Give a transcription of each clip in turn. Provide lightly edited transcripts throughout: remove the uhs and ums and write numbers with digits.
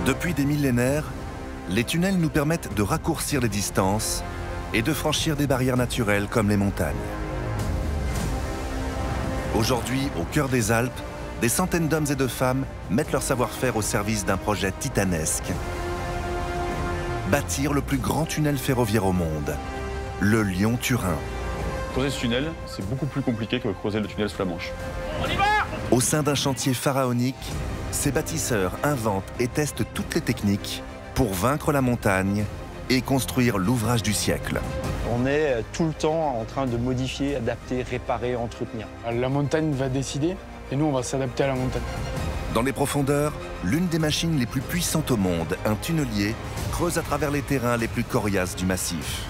Depuis des millénaires, les tunnels nous permettent de raccourcir les distances et de franchir des barrières naturelles comme les montagnes. Aujourd'hui, au cœur des Alpes, des centaines d'hommes et de femmes mettent leur savoir-faire au service d'un projet titanesque. Bâtir le plus grand tunnel ferroviaire au monde, le Lyon-Turin. Creuser ce tunnel, c'est beaucoup plus compliqué que creuser le tunnel sous la Manche. On y va! Au sein d'un chantier pharaonique, ces bâtisseurs inventent et testent toutes les techniques pour vaincre la montagne et construire l'ouvrage du siècle. On est tout le temps en train de modifier, adapter, réparer, entretenir. La montagne va décider et nous, on va s'adapter à la montagne. Dans les profondeurs, l'une des machines les plus puissantes au monde, un tunnelier, creuse à travers les terrains les plus coriaces du massif.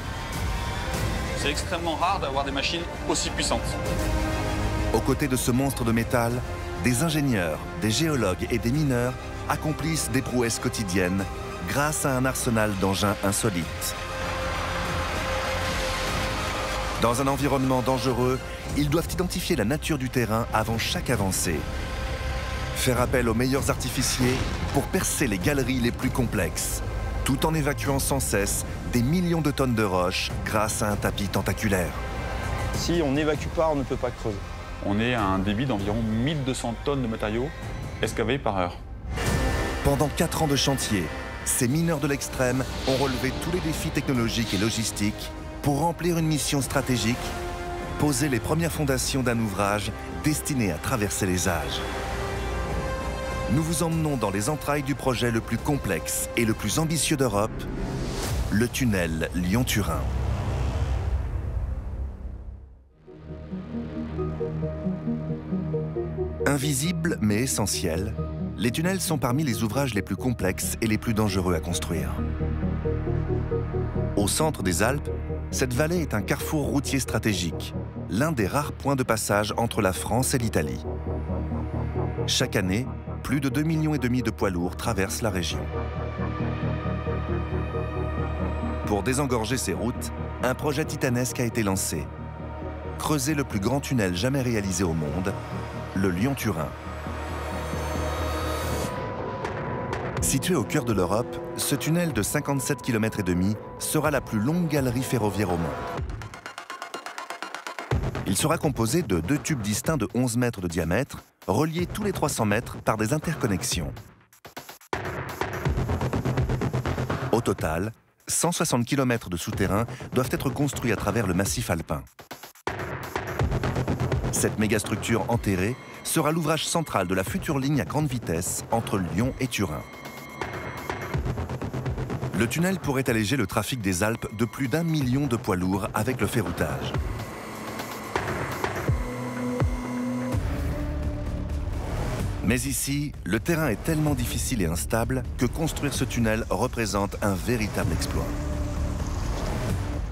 C'est extrêmement rare d'avoir des machines aussi puissantes. Aux côtés de ce monstre de métal, des ingénieurs, des géologues et des mineurs accomplissent des prouesses quotidiennes grâce à un arsenal d'engins insolites. Dans un environnement dangereux, ils doivent identifier la nature du terrain avant chaque avancée. Faire appel aux meilleurs artificiers pour percer les galeries les plus complexes, tout en évacuant sans cesse des millions de tonnes de roches grâce à un tapis tentaculaire. Si on n'évacue pas, on ne peut pas creuser. On est à un débit d'environ 1200 tonnes de matériaux excavés par heure. Pendant 4 ans de chantier, ces mineurs de l'extrême ont relevé tous les défis technologiques et logistiques pour remplir une mission stratégique, poser les premières fondations d'un ouvrage destiné à traverser les âges. Nous vous emmenons dans les entrailles du projet le plus complexe et le plus ambitieux d'Europe, le tunnel Lyon-Turin. Invisibles mais essentiels, les tunnels sont parmi les ouvrages les plus complexes et les plus dangereux à construire. Au centre des Alpes, cette vallée est un carrefour routier stratégique, l'un des rares points de passage entre la France et l'Italie. Chaque année, plus de 2,5 millions de poids lourds traversent la région. Pour désengorger ces routes, un projet titanesque a été lancé. Creuser le plus grand tunnel jamais réalisé au monde, le Lyon-Turin. Situé au cœur de l'Europe, ce tunnel de 57,5 km sera la plus longue galerie ferroviaire au monde. Il sera composé de 2 tubes distincts de 11 mètres de diamètre, reliés tous les 300 mètres par des interconnexions. Au total, 160 km de souterrains doivent être construits à travers le massif alpin. Cette mégastructure enterrée sera l'ouvrage central de la future ligne à grande vitesse entre Lyon et Turin. Le tunnel pourrait alléger le trafic des Alpes de plus d'1 million de poids lourds avec le ferroutage. Mais ici, le terrain est tellement difficile et instable que construire ce tunnel représente un véritable exploit.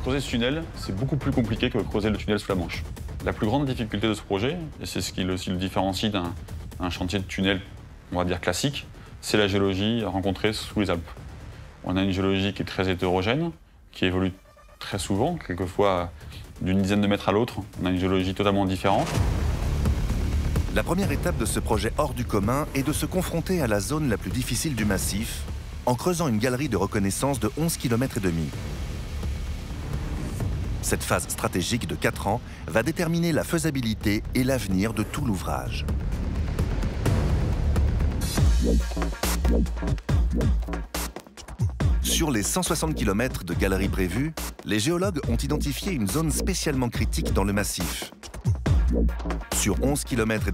Creuser ce tunnel, c'est beaucoup plus compliqué que creuser le tunnel sous la Manche. La plus grande difficulté de ce projet, et c'est ce qui aussi le différencie d'un chantier de tunnel, on va dire classique, c'est la géologie rencontrée sous les Alpes. On a une géologie qui est très hétérogène, qui évolue très souvent, quelquefois d'une dizaine de mètres à l'autre. On a une géologie totalement différente. La première étape de ce projet hors du commun est de se confronter à la zone la plus difficile du massif, en creusant une galerie de reconnaissance de 11,5 km. Cette phase stratégique de 4 ans va déterminer la faisabilité et l'avenir de tout l'ouvrage. Sur les 160 km de galerie prévue, les géologues ont identifié une zone spécialement critique dans le massif. Sur 11,5 km,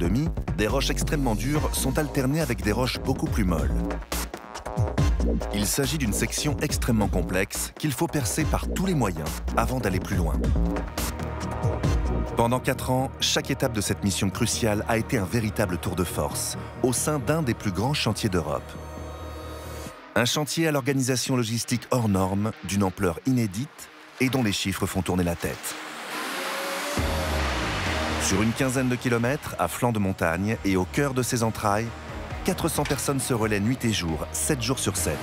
des roches extrêmement dures sont alternées avec des roches beaucoup plus molles. Il s'agit d'une section extrêmement complexe qu'il faut percer par tous les moyens avant d'aller plus loin. Pendant 4 ans, chaque étape de cette mission cruciale a été un véritable tour de force au sein d'un des plus grands chantiers d'Europe. Un chantier à l'organisation logistique hors norme, d'une ampleur inédite et dont les chiffres font tourner la tête. Sur une quinzaine de kilomètres, à flanc de montagne et au cœur de ses entrailles, 400 personnes se relaient nuit et jour, 7 jours sur 7.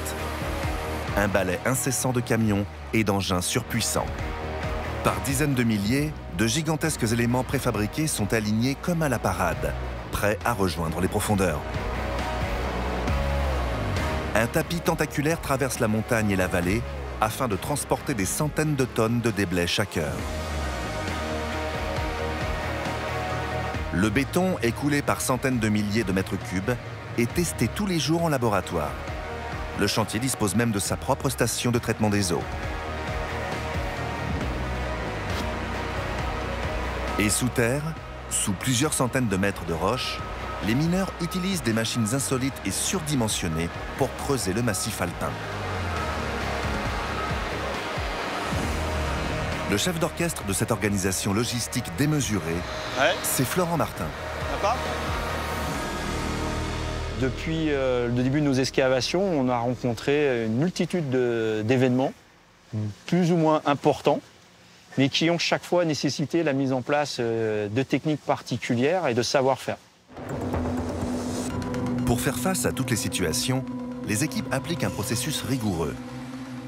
Un balai incessant de camions et d'engins surpuissants. Par dizaines de milliers, de gigantesques éléments préfabriqués sont alignés comme à la parade, prêts à rejoindre les profondeurs. Un tapis tentaculaire traverse la montagne et la vallée afin de transporter des centaines de tonnes de déblais chaque heure. Le béton, écoulé par centaines de milliers de mètres cubes, est testé tous les jours en laboratoire. Le chantier dispose même de sa propre station de traitement des eaux. Et sous terre, sous plusieurs centaines de mètres de roches, les mineurs utilisent des machines insolites et surdimensionnées pour creuser le massif alpin. Le chef d'orchestre de cette organisation logistique démesurée, c'est Florent Martin. Depuis le début de nos excavations, on a rencontré une multitude d'événements, plus ou moins importants, mais qui ont chaque fois nécessité la mise en place de techniques particulières et de savoir-faire. Pour faire face à toutes les situations, les équipes appliquent un processus rigoureux.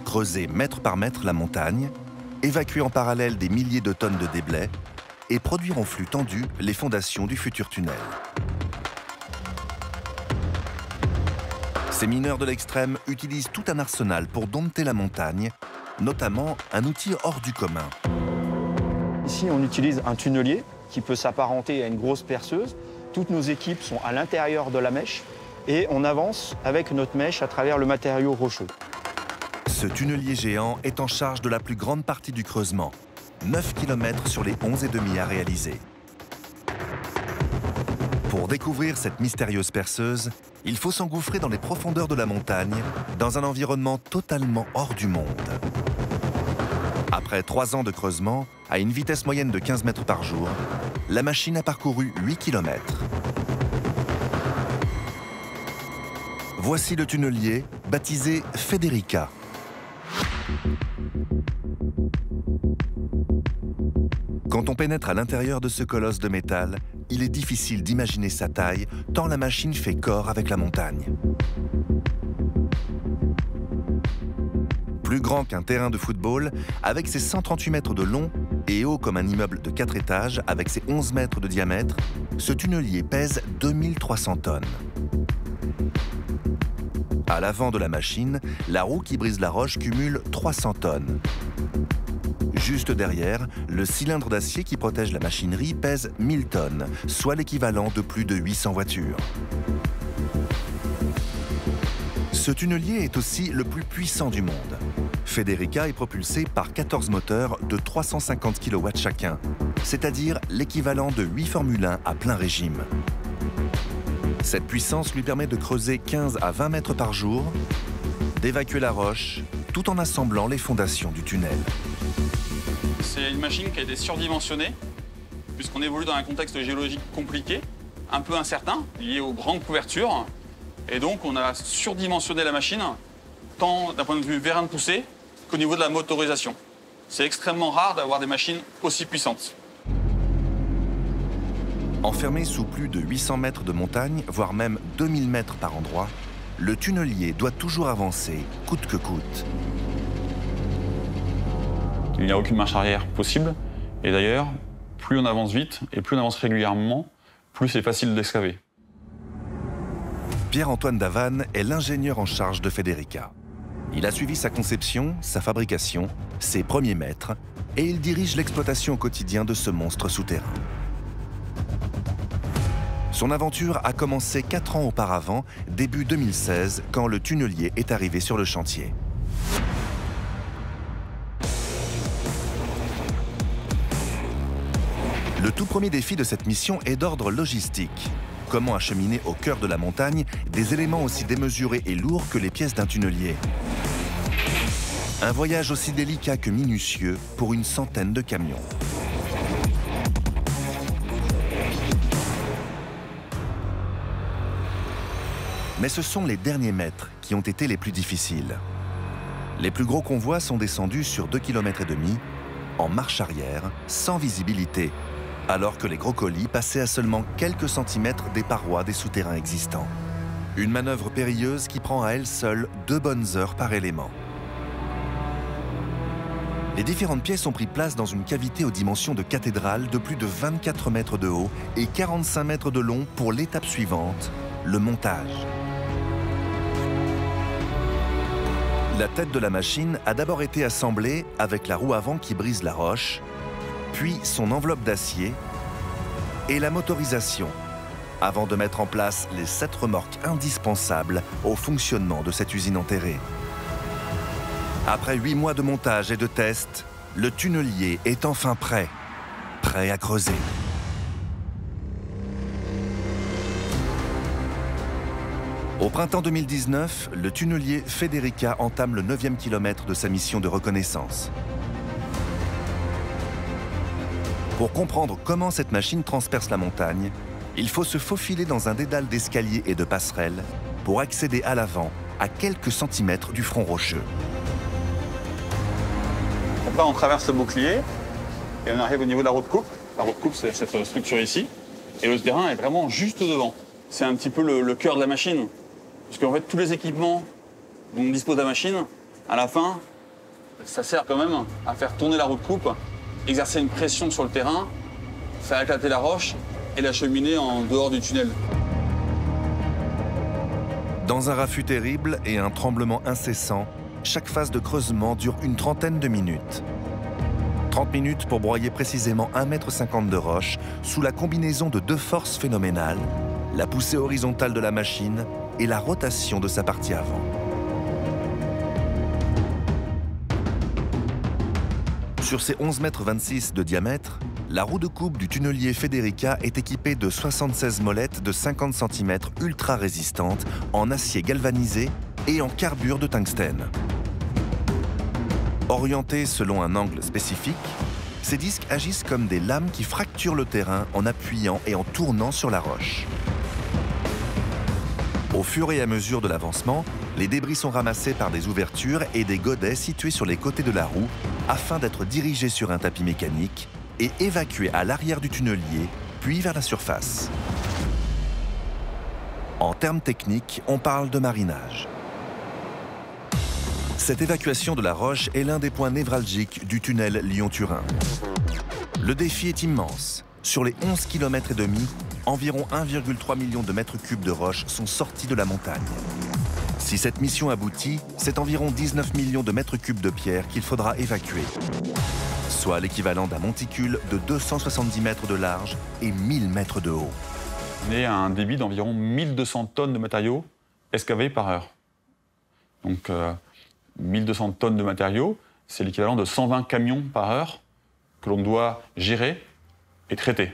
Creuser mètre par mètre la montagne, évacuer en parallèle des milliers de tonnes de déblais et produire en flux tendu les fondations du futur tunnel. Ces mineurs de l'extrême utilisent tout un arsenal pour dompter la montagne, notamment un outil hors du commun. Ici, on utilise un tunnelier qui peut s'apparenter à une grosse perceuse. Toutes nos équipes sont à l'intérieur de la mèche et on avance avec notre mèche à travers le matériau rocheux. Ce tunnelier géant est en charge de la plus grande partie du creusement, 9 km sur les 11,5 à réaliser. Pour découvrir cette mystérieuse perceuse, il faut s'engouffrer dans les profondeurs de la montagne, dans un environnement totalement hors du monde. Après 3 ans de creusement, à une vitesse moyenne de 15 mètres par jour, la machine a parcouru 8 km. Voici le tunnelier, baptisé Federica. Quand on pénètre à l'intérieur de ce colosse de métal, il est difficile d'imaginer sa taille, tant la machine fait corps avec la montagne. Plus grand qu'un terrain de football, avec ses 138 mètres de long et haut comme un immeuble de 4 étages avec ses 11 mètres de diamètre, ce tunnelier pèse 2300 tonnes. À l'avant de la machine, la roue qui brise la roche cumule 300 tonnes. Juste derrière, le cylindre d'acier qui protège la machinerie pèse 1000 tonnes, soit l'équivalent de plus de 800 voitures. Ce tunnelier est aussi le plus puissant du monde. Federica est propulsé par 14 moteurs de 350 kW chacun, c'est-à-dire l'équivalent de 8 Formule 1 à plein régime. Cette puissance lui permet de creuser 15 à 20 mètres par jour, d'évacuer la roche, tout en assemblant les fondations du tunnel. C'est une machine qui a été surdimensionnée, puisqu'on évolue dans un contexte géologique compliqué, un peu incertain, lié aux grandes couvertures. Et donc, on a surdimensionné la machine, tant d'un point de vue vérin de poussée qu'au niveau de la motorisation. C'est extrêmement rare d'avoir des machines aussi puissantes. Enfermé sous plus de 800 mètres de montagne, voire même 2000 mètres par endroit, le tunnelier doit toujours avancer, coûte que coûte. Il n'y a aucune marche arrière possible. Et d'ailleurs, plus on avance vite et plus on avance régulièrement, plus c'est facile d'excaver. Pierre-Antoine Davanne est l'ingénieur en charge de Federica. Il a suivi sa conception, sa fabrication, ses premiers mètres, et il dirige l'exploitation au quotidien de ce monstre souterrain. Son aventure a commencé 4 ans auparavant, début 2016, quand le tunnelier est arrivé sur le chantier. Le tout premier défi de cette mission est d'ordre logistique. Comment acheminer au cœur de la montagne des éléments aussi démesurés et lourds que les pièces d'un tunnelier? Un voyage aussi délicat que minutieux pour une centaine de camions. Mais ce sont les derniers mètres qui ont été les plus difficiles. Les plus gros convois sont descendus sur 2,5 km, en marche arrière, sans visibilité, alors que les gros colis passaient à seulement quelques centimètres des parois des souterrains existants. Une manœuvre périlleuse qui prend à elle seule 2 bonnes heures par élément. Les différentes pièces ont pris place dans une cavité aux dimensions de cathédrale de plus de 24 mètres de haut et 45 mètres de long pour l'étape suivante, le montage. La tête de la machine a d'abord été assemblée avec la roue avant qui brise la roche, puis son enveloppe d'acier et la motorisation, avant de mettre en place les 7 remorques indispensables au fonctionnement de cette usine enterrée. Après 8 mois de montage et de tests, le tunnelier est enfin prêt à creuser. Au printemps 2019, le tunnelier Federica entame le 9e kilomètre de sa mission de reconnaissance. Pour comprendre comment cette machine transperce la montagne, il faut se faufiler dans un dédale d'escaliers et de passerelles pour accéder à l'avant, à quelques centimètres du front rocheux. Donc là, on traverse le bouclier et on arrive au niveau de la roue de coupe. La roue de coupe, c'est cette structure ici. Et le terrain est vraiment juste devant. C'est un petit peu le cœur de la machine. Parce qu'en fait, tous les équipements dont dispose la machine, à la fin, ça sert quand même à faire tourner la roue de coupe, exercer une pression sur le terrain, faire éclater la roche et l'acheminer en dehors du tunnel. Dans un raffut terrible et un tremblement incessant, chaque phase de creusement dure une trentaine de minutes. 30 minutes pour broyer précisément 1,50 m de roche sous la combinaison de 2 forces phénoménales, la poussée horizontale de la machine et la rotation de sa partie avant. Sur ses 11,26 m de diamètre, la roue de coupe du tunnelier Federica est équipée de 76 molettes de 50 cm ultra résistantes en acier galvanisé et en carbure de tungstène. Orientés selon un angle spécifique, ces disques agissent comme des lames qui fracturent le terrain en appuyant et en tournant sur la roche. Au fur et à mesure de l'avancement, les débris sont ramassés par des ouvertures et des godets situés sur les côtés de la roue afin d'être dirigés sur un tapis mécanique et évacués à l'arrière du tunnelier, puis vers la surface. En termes techniques, on parle de marinage. Cette évacuation de la roche est l'un des points névralgiques du tunnel Lyon-Turin. Le défi est immense. Sur les 11 km et demi, environ 1,3 million de mètres cubes de roches sont sortis de la montagne. Si cette mission aboutit, c'est environ 19 millions de mètres cubes de pierre qu'il faudra évacuer, soit l'équivalent d'un monticule de 270 mètres de large et 1000 mètres de haut. On est à un débit d'environ 1200 tonnes de matériaux excavés par heure. Donc 1200 tonnes de matériaux, c'est l'équivalent de 120 camions par heure que l'on doit gérer et traiter.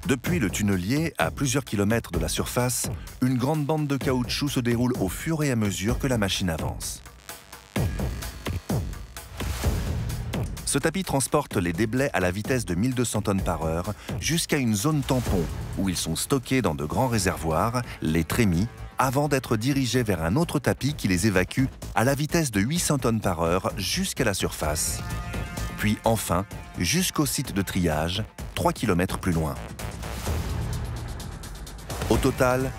Depuis le tunnelier, à plusieurs kilomètres de la surface, une grande bande de caoutchouc se déroule au fur et à mesure que la machine avance. Ce tapis transporte les déblais à la vitesse de 1200 tonnes par heure jusqu'à une zone tampon où ils sont stockés dans de grands réservoirs, les trémies, avant d'être dirigés vers un autre tapis qui les évacue à la vitesse de 800 tonnes par heure jusqu'à la surface. Puis enfin, jusqu'au site de triage, 3 km plus loin. Au total,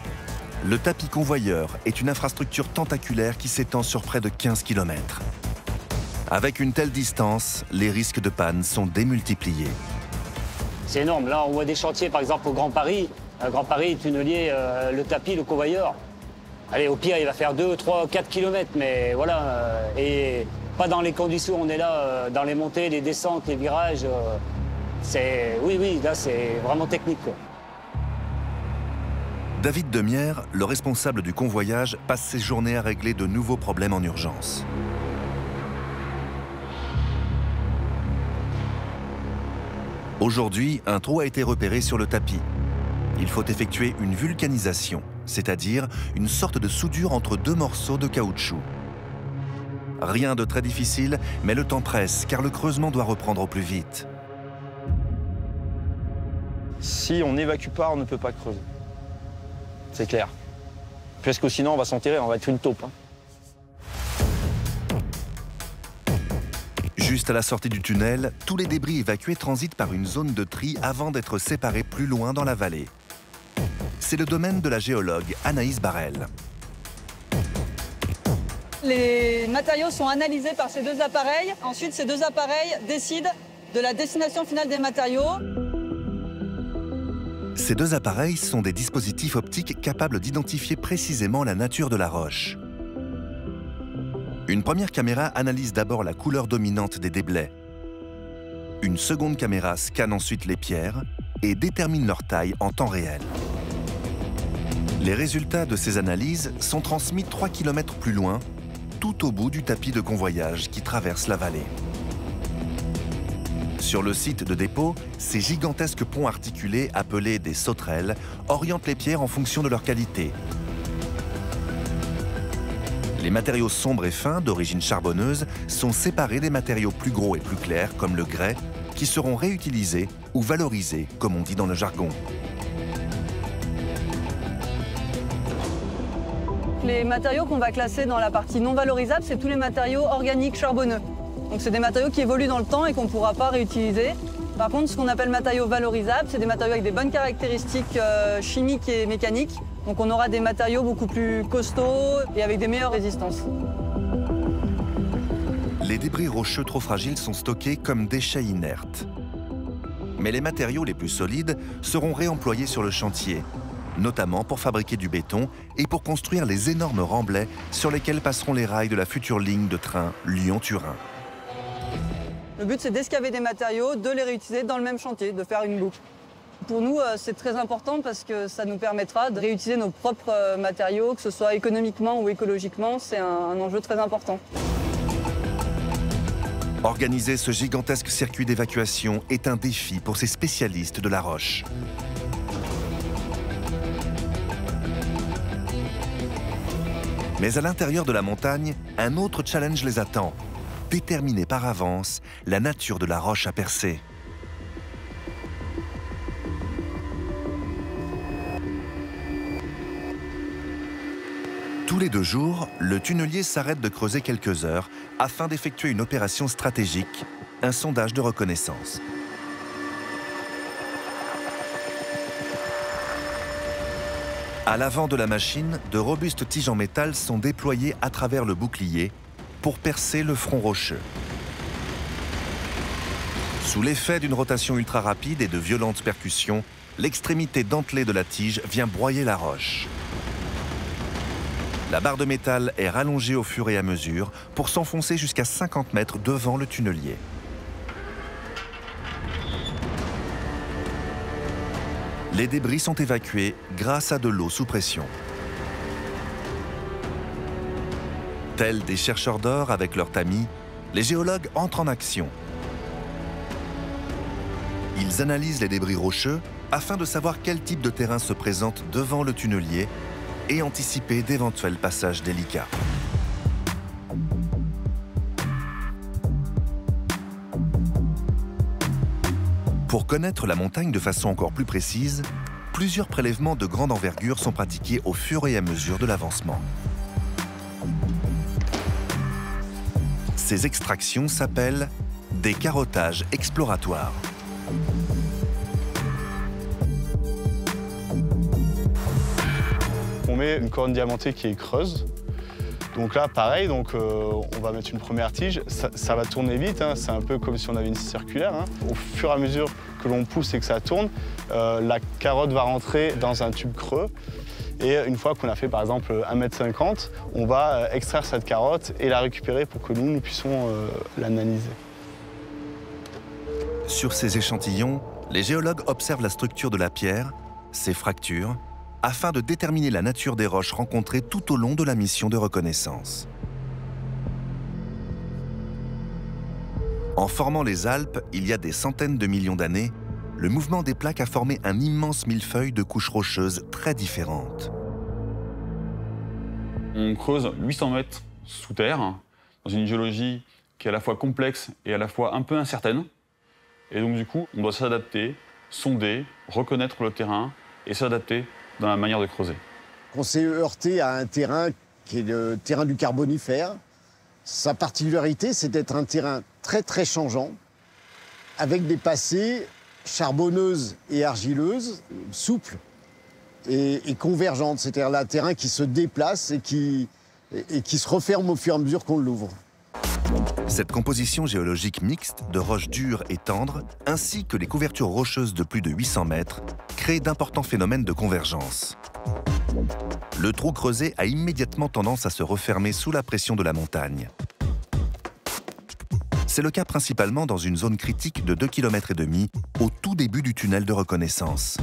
le tapis convoyeur est une infrastructure tentaculaire qui s'étend sur près de 15 km. Avec une telle distance, les risques de panne sont démultipliés. C'est énorme. Là, on voit des chantiers, par exemple, au Grand Paris. Grand Paris, tunnelier, le tapis, le convoyeur. Allez, au pire, il va faire 2, 3, 4 km, mais voilà. Et pas dans les conditions où on est là, dans les montées, les descentes, les virages. Oui, là, c'est vraiment technique, quoi. David Demière, le responsable du convoyage, passe ses journées à régler de nouveaux problèmes en urgence. Aujourd'hui, un trou a été repéré sur le tapis. Il faut effectuer une vulcanisation, c'est-à-dire une sorte de soudure entre 2 morceaux de caoutchouc. Rien de très difficile, mais le temps presse, car le creusement doit reprendre au plus vite. Si on n'évacue pas, on ne peut pas creuser. C'est clair. Parce que sinon, on va s'enterrer, on va être une taupe. Juste à la sortie du tunnel, tous les débris évacués transitent par une zone de tri avant d'être séparés plus loin dans la vallée. C'est le domaine de la géologue Anaïs Barrel. Les matériaux sont analysés par ces 2 appareils. Ensuite, ces 2 appareils décident de la destination finale des matériaux. Ces 2 appareils sont des dispositifs optiques capables d'identifier précisément la nature de la roche. Une première caméra analyse d'abord la couleur dominante des déblais. Une seconde caméra scanne ensuite les pierres et détermine leur taille en temps réel. Les résultats de ces analyses sont transmis 3 km plus loin, tout au bout du tapis de convoyage qui traverse la vallée. Sur le site de dépôt, ces gigantesques ponts articulés appelés des sauterelles orientent les pierres en fonction de leur qualité. Les matériaux sombres et fins, d'origine charbonneuse, sont séparés des matériaux plus gros et plus clairs, comme le grès, qui seront réutilisés ou valorisés, comme on dit dans le jargon. Les matériaux qu'on va classer dans la partie non valorisable, c'est tous les matériaux organiques charbonneux. Donc c'est des matériaux qui évoluent dans le temps et qu'on ne pourra pas réutiliser. Par contre, ce qu'on appelle matériaux valorisables, c'est des matériaux avec des bonnes caractéristiques chimiques et mécaniques. Donc on aura des matériaux beaucoup plus costauds et avec des meilleures résistances. Les débris rocheux trop fragiles sont stockés comme déchets inertes. Mais les matériaux les plus solides seront réemployés sur le chantier, notamment pour fabriquer du béton et pour construire les énormes remblais sur lesquels passeront les rails de la future ligne de train Lyon-Turin. Le but, c'est d'escaver des matériaux, de les réutiliser dans le même chantier, de faire une boucle. Pour nous, c'est très important parce que ça nous permettra de réutiliser nos propres matériaux, que ce soit économiquement ou écologiquement, c'est un enjeu très important. Organiser ce gigantesque circuit d'évacuation est un défi pour ces spécialistes de la roche. Mais à l'intérieur de la montagne, un autre challenge les attend. Déterminer par avance la nature de la roche à percer. Tous les 2 jours, le tunnelier s'arrête de creuser quelques heures afin d'effectuer une opération stratégique, un sondage de reconnaissance. À l'avant de la machine, de robustes tiges en métal sont déployées à travers le bouclier pour percer le front rocheux. Sous l'effet d'une rotation ultra rapide et de violentes percussions, l'extrémité dentelée de la tige vient broyer la roche. La barre de métal est rallongée au fur et à mesure pour s'enfoncer jusqu'à 50 mètres devant le tunnelier. Les débris sont évacués grâce à de l'eau sous pression. Tels des chercheurs d'or avec leur tamis, les géologues entrent en action. Ils analysent les débris rocheux afin de savoir quel type de terrain se présente devant le tunnelier et anticiper d'éventuels passages délicats. Pour connaître la montagne de façon encore plus précise, plusieurs prélèvements de grande envergure sont pratiqués au fur et à mesure de l'avancement. Ces extractions s'appellent des carottages exploratoires. On met une corne diamantée qui est creuse. Donc là, pareil, on va mettre une première tige. Ça va tourner vite, hein. C'est un peu comme si on avait une scie circulaire, hein. Au fur et à mesure que l'on pousse et que ça tourne, la carotte va rentrer dans un tube creux. Et une fois qu'on a fait par exemple 1,50 m, on va extraire cette carotte et la récupérer pour que nous puissions l'analyser. Sur ces échantillons, les géologues observent la structure de la pierre, ses fractures, afin de déterminer la nature des roches rencontrées tout au long de la mission de reconnaissance. En formant les Alpes, il y a des centaines de millions d'années, le mouvement des plaques a formé un immense millefeuille de couches rocheuses très différentes. On creuse 800 mètres sous terre, dans une géologie qui est à la fois complexe et à la fois un peu incertaine. Et donc du coup, on doit s'adapter, sonder, reconnaître le terrain et s'adapter dans la manière de creuser. On s'est heurté à un terrain qui est le terrain du Carbonifère. Sa particularité, c'est d'être un terrain très très changeant, avec des passées charbonneuses et argileuses, souples et convergentes. C'est-à-dire un terrain qui se déplace et qui se referme au fur et à mesure qu'on l'ouvre. Cette composition géologique mixte de roches dures et tendres, ainsi que les couvertures rocheuses de plus de 800 mètres, crée d'importants phénomènes de convergence. Le trou creusé a immédiatement tendance à se refermer sous la pression de la montagne. C'est le cas principalement dans une zone critique de 2,5 km au tout début du tunnel de reconnaissance.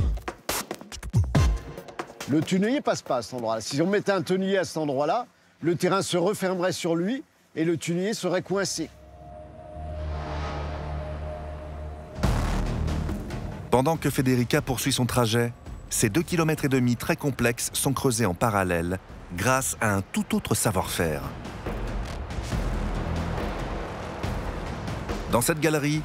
Le tunnelier passe pas à cet endroit-là. Si on mettait un tunnelier à cet endroit-là, le terrain se refermerait sur lui et le tunnelier serait coincé. Pendant que Federica poursuit son trajet, ces 2,5 km très complexes sont creusés en parallèle grâce à un tout autre savoir-faire. Dans cette galerie,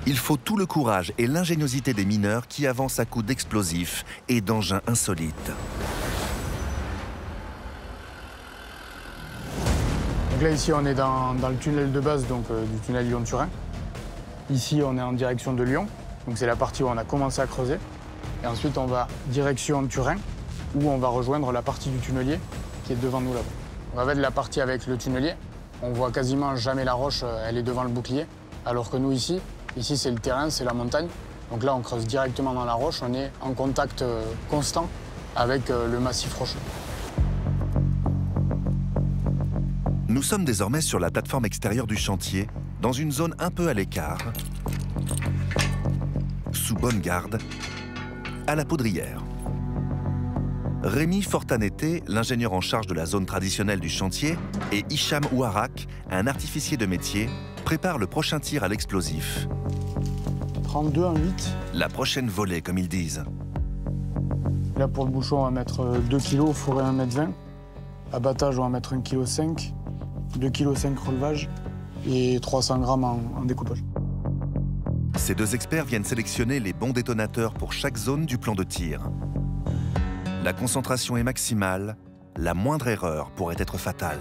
il faut tout le courage et l'ingéniosité des mineurs qui avancent à coups d'explosifs et d'engins insolites. Donc là, ici, on est dans le tunnel de base donc, du tunnel Lyon-Turin. Ici, on est en direction de Lyon. Donc c'est la partie où on a commencé à creuser. Et ensuite, on va direction Turin, où on va rejoindre la partie du tunnelier qui est devant nous là-bas. On va mettre la partie avec le tunnelier. On voit quasiment jamais la roche, elle est devant le bouclier. Alors que nous, ici c'est le terrain, c'est la montagne. Donc là, on creuse directement dans la roche. On est en contact constant avec le massif rocheux. Nous sommes désormais sur la plateforme extérieure du chantier, dans une zone un peu à l'écart, sous bonne garde, à la poudrière. Rémi Fortanete, l'ingénieur en charge de la zone traditionnelle du chantier, et Hicham Ouarak, un artificier de métier, préparent le prochain tir à l'explosif. 32 en 8. La prochaine volée, comme ils disent. Là, pour le bouchon, on va mettre 2 kg, fourré 1,20 m. Abattage, on va mettre 1,5 kg, 2,5 kg relevage et 300 g en découpage. Ces deux experts viennent sélectionner les bons détonateurs pour chaque zone du plan de tir. La concentration est maximale, la moindre erreur pourrait être fatale.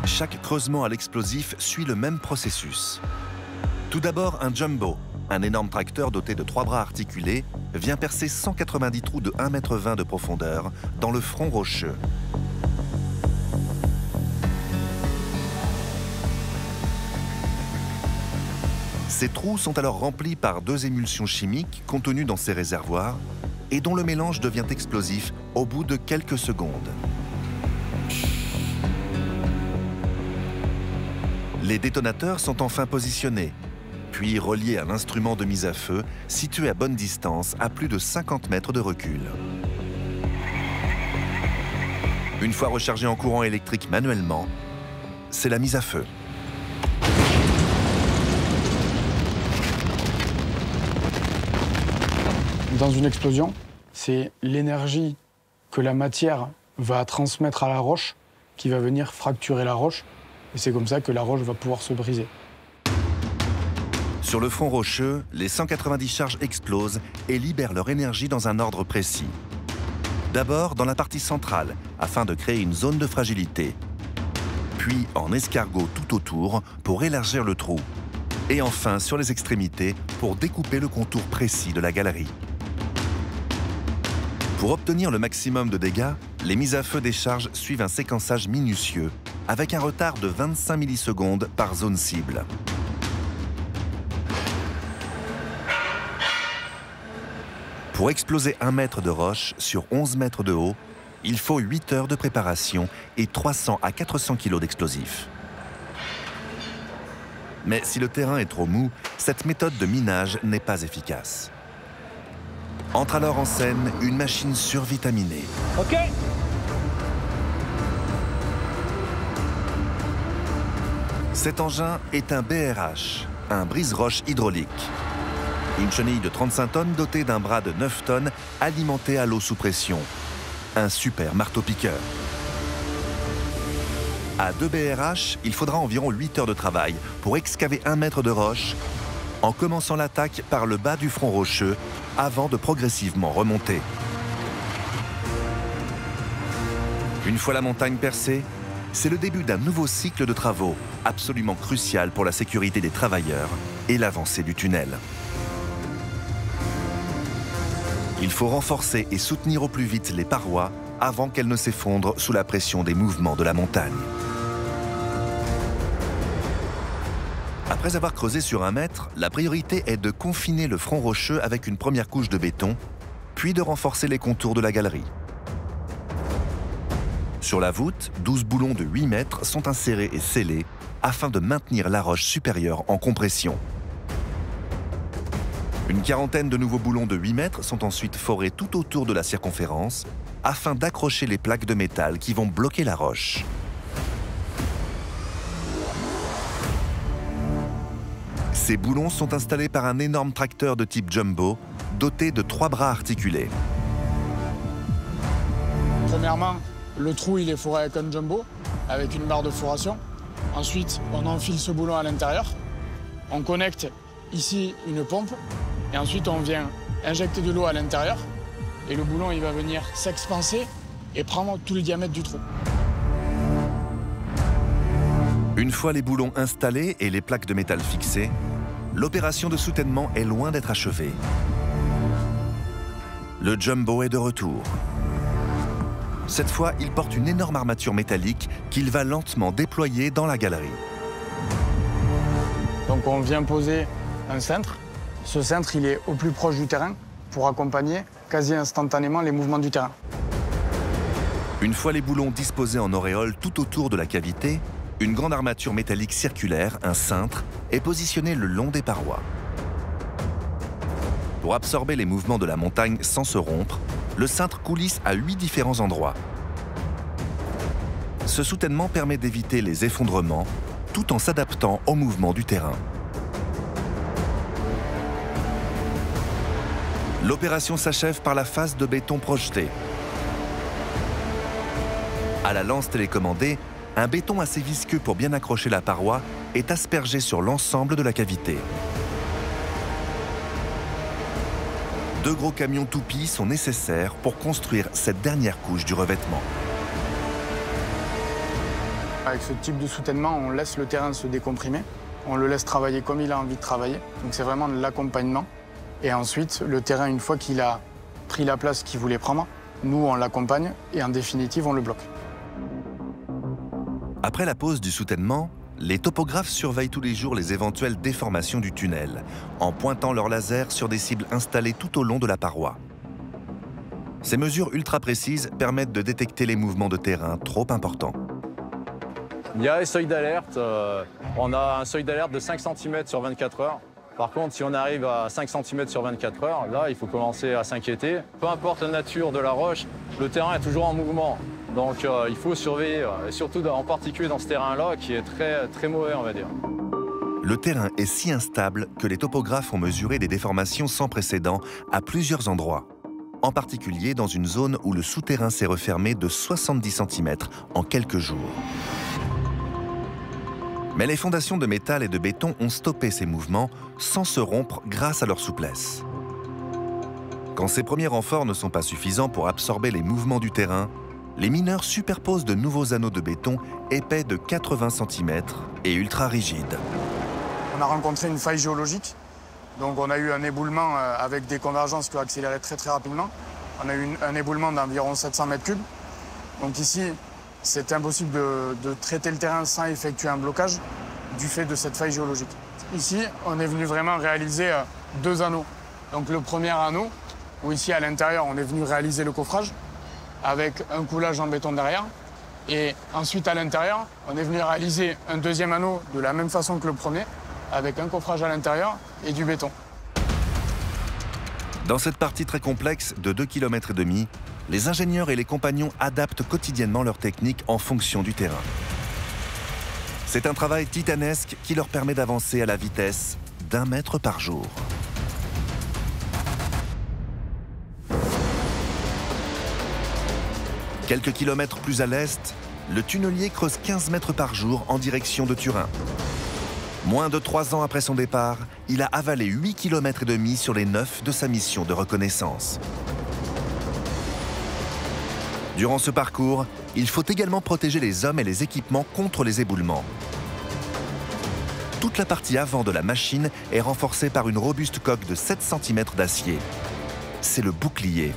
Chaque creusement à l'explosif suit le même processus. Tout d'abord, un jumbo, un énorme tracteur doté de 3 bras articulés, vient percer 190 trous de 1,20 m de profondeur dans le front rocheux. Ces trous sont alors remplis par 2 émulsions chimiques contenues dans ces réservoirs et dont le mélange devient explosif au bout de quelques secondes. Les détonateurs sont enfin positionnés, puis reliés à l'instrument de mise à feu situé à bonne distance, à plus de 50 mètres de recul. Une fois rechargé en courant électrique manuellement, c'est la mise à feu. Dans une explosion, c'est l'énergie que la matière va transmettre à la roche qui va venir fracturer la roche. Et c'est comme ça que la roche va pouvoir se briser. Sur le front rocheux, les 190 charges explosent et libèrent leur énergie dans un ordre précis. D'abord dans la partie centrale, afin de créer une zone de fragilité. Puis en escargot tout autour pour élargir le trou. Et enfin sur les extrémités pour découper le contour précis de la galerie. Pour obtenir le maximum de dégâts, les mises à feu des charges suivent un séquençage minutieux, avec un retard de 25 millisecondes par zone cible. Pour exploser 1 mètre de roche sur 11 mètres de haut, il faut 8 heures de préparation et 300 à 400 kg d'explosifs. Mais si le terrain est trop mou, cette méthode de minage n'est pas efficace. Entre alors en scène une machine survitaminée. OK. Cet engin est un BRH, un brise-roche hydraulique. Une chenille de 35 tonnes dotée d'un bras de 9 tonnes alimenté à l'eau sous pression. Un super marteau-piqueur. À 2 BRH, il faudra environ 8 heures de travail pour excaver 1 mètre de roche, en commençant l'attaque par le bas du front rocheux, avant de progressivement remonter. Une fois la montagne percée, c'est le début d'un nouveau cycle de travaux, absolument crucial pour la sécurité des travailleurs et l'avancée du tunnel. Il faut renforcer et soutenir au plus vite les parois avant qu'elles ne s'effondrent sous la pression des mouvements de la montagne. Après avoir creusé sur 1 mètre, la priorité est de confiner le front rocheux avec une première couche de béton, puis de renforcer les contours de la galerie. Sur la voûte, 12 boulons de 8 mètres sont insérés et scellés afin de maintenir la roche supérieure en compression. Une quarantaine de nouveaux boulons de 8 mètres sont ensuite forés tout autour de la circonférence afin d'accrocher les plaques de métal qui vont bloquer la roche. Ces boulons sont installés par un énorme tracteur de type jumbo doté de 3 bras articulés. Premièrement, le trou il est foré avec un jumbo, avec une barre de foration. Ensuite, on enfile ce boulon à l'intérieur. On connecte ici une pompe. Et ensuite, on vient injecter de l'eau à l'intérieur. Et le boulon il va venir s'expanser et prendre tout le diamètre du trou. Une fois les boulons installés et les plaques de métal fixées, l'opération de soutènement est loin d'être achevée. Le jumbo est de retour. Cette fois, il porte une énorme armature métallique qu'il va lentement déployer dans la galerie. Donc on vient poser un cintre. Ce cintre, il est au plus proche du terrain pour accompagner quasi instantanément les mouvements du terrain. Une fois les boulons disposés en auréole tout autour de la cavité, une grande armature métallique circulaire, un cintre, est positionnée le long des parois. Pour absorber les mouvements de la montagne sans se rompre, le cintre coulisse à 8 différents endroits. Ce soutènement permet d'éviter les effondrements tout en s'adaptant au mouvement du terrain. L'opération s'achève par la phase de béton projeté. À la lance télécommandée, un béton assez visqueux pour bien accrocher la paroi est aspergé sur l'ensemble de la cavité. 2 gros camions toupies sont nécessaires pour construire cette dernière couche du revêtement. Avec ce type de soutènement, on laisse le terrain se décomprimer. On le laisse travailler comme il a envie de travailler. Donc c'est vraiment de l'accompagnement. Et ensuite, le terrain, une fois qu'il a pris la place qu'il voulait prendre, nous, on l'accompagne et en définitive, on le bloque. Après la pose du soutènement, les topographes surveillent tous les jours les éventuelles déformations du tunnel, en pointant leurs lasers sur des cibles installées tout au long de la paroi. Ces mesures ultra précises permettent de détecter les mouvements de terrain trop importants. Il y a un seuil d'alerte. On a un seuil d'alerte de 5 cm sur 24 heures. Par contre, si on arrive à 5 cm sur 24 heures, là, il faut commencer à s'inquiéter. Peu importe la nature de la roche, le terrain est toujours en mouvement. Donc il faut surveiller, surtout en particulier dans ce terrain-là qui est très mauvais, on va dire. Le terrain est si instable que les topographes ont mesuré des déformations sans précédent à plusieurs endroits, en particulier dans une zone où le souterrain s'est refermé de 70 cm en quelques jours. Mais les fondations de métal et de béton ont stoppé ces mouvements sans se rompre grâce à leur souplesse. Quand ces premiers renforts ne sont pas suffisants pour absorber les mouvements du terrain, les mineurs superposent de nouveaux anneaux de béton épais de 80 cm et ultra rigides. On a rencontré une faille géologique. Donc on a eu un éboulement avec des convergences qui ont accéléré très rapidement. On a eu un éboulement d'environ 700 m3. Donc ici, c'est impossible de traiter le terrain sans effectuer un blocage du fait de cette faille géologique. Ici, on est venu vraiment réaliser 2 anneaux. Donc le premier anneau, où ici à l'intérieur, on est venu réaliser le coffrage avec un coulage en béton derrière. Et ensuite, à l'intérieur, on est venu réaliser un deuxième anneau de la même façon que le premier, avec un coffrage à l'intérieur et du béton. Dans cette partie très complexe de 2,5 km, les ingénieurs et les compagnons adaptent quotidiennement leur technique en fonction du terrain. C'est un travail titanesque qui leur permet d'avancer à la vitesse d'1 mètre par jour. Quelques kilomètres plus à l'est, le tunnelier creuse 15 mètres par jour en direction de Turin. Moins de 3 ans après son départ, il a avalé 8,5 km sur les 9 de sa mission de reconnaissance. Durant ce parcours, il faut également protéger les hommes et les équipements contre les éboulements. Toute la partie avant de la machine est renforcée par une robuste coque de 7 cm d'acier. C'est le bouclier.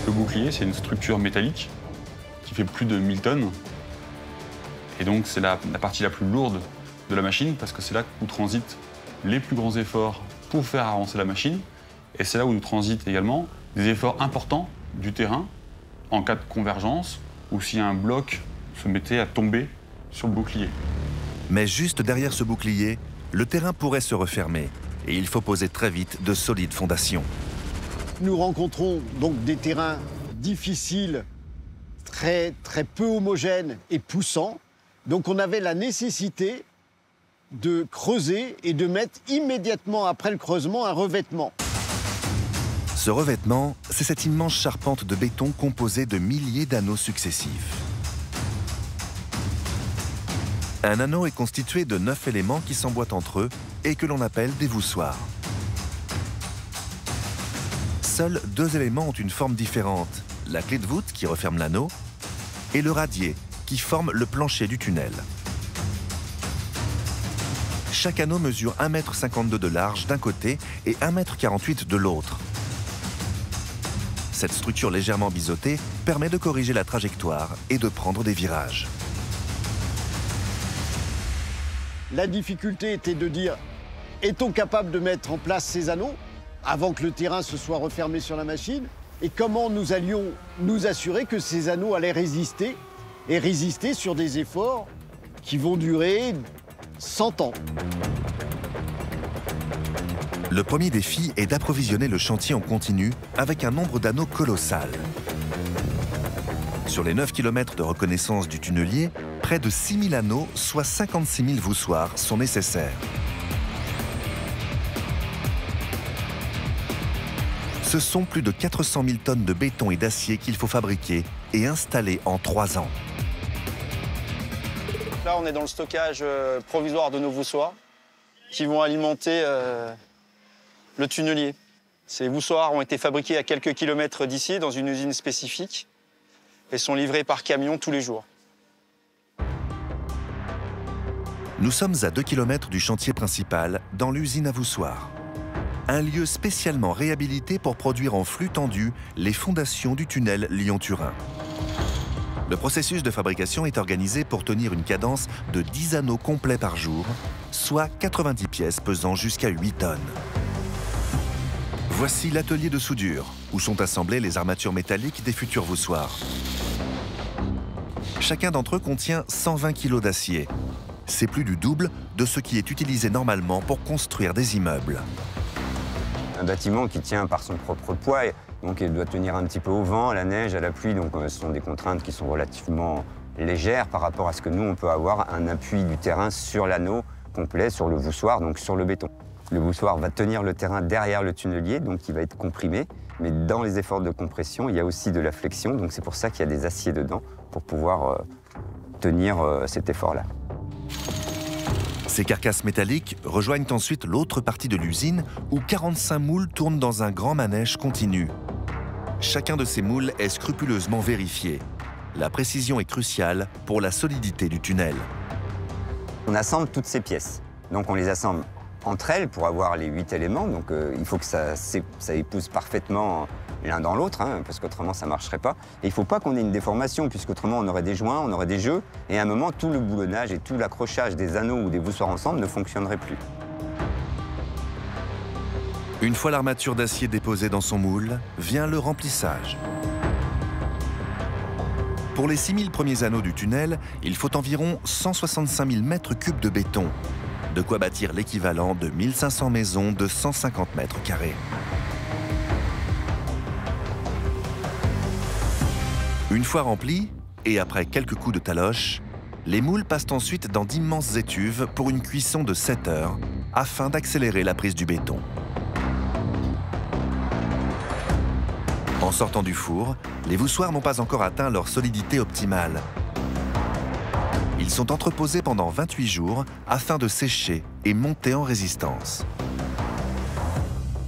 Le bouclier, c'est une structure métallique qui fait plus de 1000 tonnes. Et donc, c'est la partie la plus lourde de la machine parce que c'est là où transitent les plus grands efforts pour faire avancer la machine. Et c'est là où transitent également des efforts importants du terrain en cas de convergence ou si un bloc se mettait à tomber sur le bouclier. Mais juste derrière ce bouclier, le terrain pourrait se refermer et il faut poser très vite de solides fondations. Nous rencontrons donc des terrains difficiles, très peu homogènes et poussants. Donc on avait la nécessité de creuser et de mettre immédiatement après le creusement un revêtement. Ce revêtement, c'est cette immense charpente de béton composée de milliers d'anneaux successifs. Un anneau est constitué de 9 éléments qui s'emboîtent entre eux et que l'on appelle des voussoirs. Seuls 2 éléments ont une forme différente, la clé de voûte qui referme l'anneau et le radier qui forme le plancher du tunnel. Chaque anneau mesure 1,52 m de large d'un côté et 1,48 m de l'autre. Cette structure légèrement biseautée permet de corriger la trajectoire et de prendre des virages. La difficulté était de dire, est-on capable de mettre en place ces anneaux avant que le terrain se soit refermé sur la machine? Et comment nous allions nous assurer que ces anneaux allaient résister et résister sur des efforts qui vont durer 100 ans. Le premier défi est d'approvisionner le chantier en continu avec un nombre d'anneaux colossal. Sur les 9 km de reconnaissance du tunnelier, près de 6 000 anneaux, soit 56 000 voussoirs, sont nécessaires. Ce sont plus de 400 000 tonnes de béton et d'acier qu'il faut fabriquer et installer en 3 ans. Là, on est dans le stockage provisoire de nos voussoirs qui vont alimenter le tunnelier. Ces voussoirs ont été fabriqués à quelques kilomètres d'ici, dans une usine spécifique, et sont livrés par camion tous les jours. Nous sommes à 2 km du chantier principal, dans l'usine à voussoirs. Un lieu spécialement réhabilité pour produire en flux tendu les fondations du tunnel Lyon-Turin. Le processus de fabrication est organisé pour tenir une cadence de 10 anneaux complets par jour, soit 90 pièces pesant jusqu'à 8 tonnes. Voici l'atelier de soudure, où sont assemblées les armatures métalliques des futurs voussoirs. Chacun d'entre eux contient 120 kg d'acier. C'est plus du double de ce qui est utilisé normalement pour construire des immeubles. Un bâtiment qui tient par son propre poids, donc il doit tenir un petit peu au vent, à la neige, à la pluie, donc ce sont des contraintes qui sont relativement légères par rapport à ce que nous, on peut avoir un appui du terrain sur l'anneau complet, sur le voussoir, donc sur le béton. Le voussoir va tenir le terrain derrière le tunnelier, donc il va être comprimé, mais dans les efforts de compression, il y a aussi de la flexion, donc c'est pour ça qu'il y a des aciers dedans, pour pouvoir tenir cet effort-là. Ces carcasses métalliques rejoignent ensuite l'autre partie de l'usine où 45 moules tournent dans un grand manège continu. Chacun de ces moules est scrupuleusement vérifié. La précision est cruciale pour la solidité du tunnel. On assemble toutes ces pièces. Donc on les assemble entre elles pour avoir les 8 éléments. Donc il faut que ça épouse parfaitement l'un dans l'autre, hein, parce qu'autrement ça ne marcherait pas. Et il ne faut pas qu'on ait une déformation, puisqu'autrement on aurait des joints, on aurait des jeux, et à un moment tout le boulonnage et tout l'accrochage des anneaux ou des voussoirs ensemble ne fonctionnerait plus. Une fois l'armature d'acier déposée dans son moule, vient le remplissage. Pour les 6 000 premiers anneaux du tunnel, il faut environ 165 000 mètres cubes de béton. De quoi bâtir l'équivalent de 1500 maisons de 150 mètres carrés. Une fois remplis, et après quelques coups de taloche, les moules passent ensuite dans d'immenses étuves pour une cuisson de 7 heures, afin d'accélérer la prise du béton. En sortant du four, les voussoirs n'ont pas encore atteint leur solidité optimale. Ils sont entreposés pendant 28 jours afin de sécher et monter en résistance.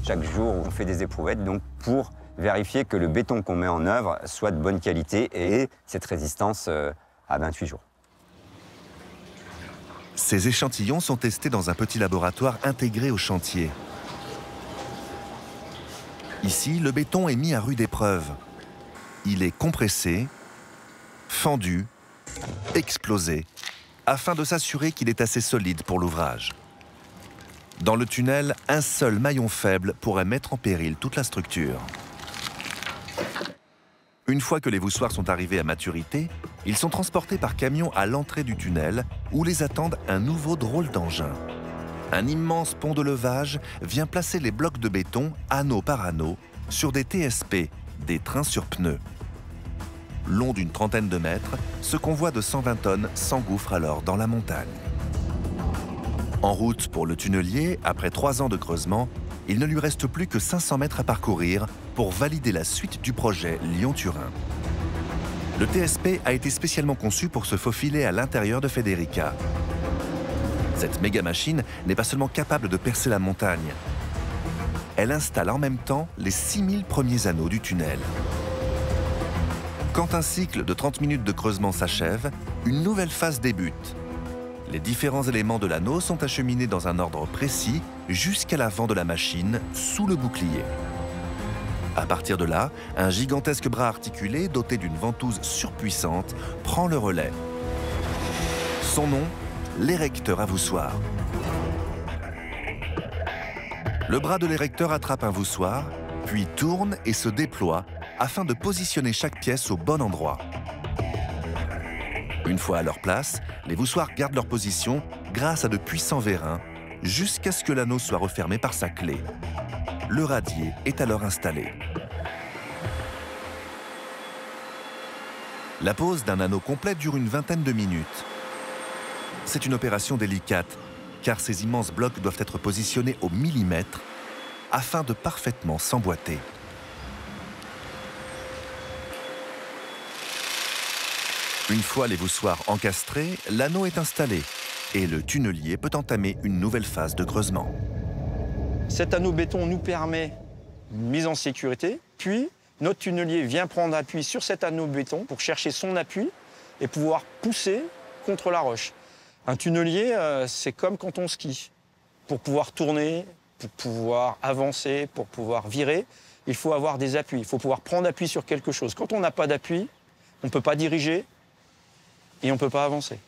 Chaque jour, on fait des éprouvettes donc pour vérifier que le béton qu'on met en œuvre soit de bonne qualité et cette résistance à 28 jours. Ces échantillons sont testés dans un petit laboratoire intégré au chantier. Ici, le béton est mis à rude épreuve. Il est compressé, fendu, explosé, afin de s'assurer qu'il est assez solide pour l'ouvrage. Dans le tunnel, un seul maillon faible pourrait mettre en péril toute la structure. Une fois que les voussoirs sont arrivés à maturité, ils sont transportés par camion à l'entrée du tunnel où les attendent un nouveau drôle d'engin. Un immense pont de levage vient placer les blocs de béton, anneau par anneau, sur des TSP, des trains sur pneus. Long d'une trentaine de mètres, ce convoi de 120 tonnes s'engouffre alors dans la montagne. En route pour le tunnelier, après 3 ans de creusement, il ne lui reste plus que 500 mètres à parcourir pour valider la suite du projet Lyon-Turin. Le TSP a été spécialement conçu pour se faufiler à l'intérieur de Federica. Cette méga machine n'est pas seulement capable de percer la montagne, elle installe en même temps les 6000 premiers anneaux du tunnel. Quand un cycle de 30 minutes de creusement s'achève, une nouvelle phase débute. Les différents éléments de l'anneau sont acheminés dans un ordre précis jusqu'à l'avant de la machine, sous le bouclier. À partir de là, un gigantesque bras articulé doté d'une ventouse surpuissante prend le relais. Son nom, l'érecteur à voussoir. Le bras de l'érecteur attrape un voussoir, puis tourne et se déploie afin de positionner chaque pièce au bon endroit. Une fois à leur place, les voussoirs gardent leur position grâce à de puissants vérins jusqu'à ce que l'anneau soit refermé par sa clé. Le radier est alors installé. La pose d'un anneau complet dure une vingtaine de minutes. C'est une opération délicate, car ces immenses blocs doivent être positionnés au millimètre afin de parfaitement s'emboîter. Une fois les voussoirs encastrés, l'anneau est installé et le tunnelier peut entamer une nouvelle phase de creusement. Cet anneau béton nous permet une mise en sécurité, puis notre tunnelier vient prendre appui sur cet anneau béton pour chercher son appui et pouvoir pousser contre la roche. Un tunnelier, c'est comme quand on skie. Pour pouvoir tourner, pour pouvoir avancer, pour pouvoir virer, il faut avoir des appuis. Il faut pouvoir prendre appui sur quelque chose. Quand on n'a pas d'appui, on ne peut pas diriger et on ne peut pas avancer.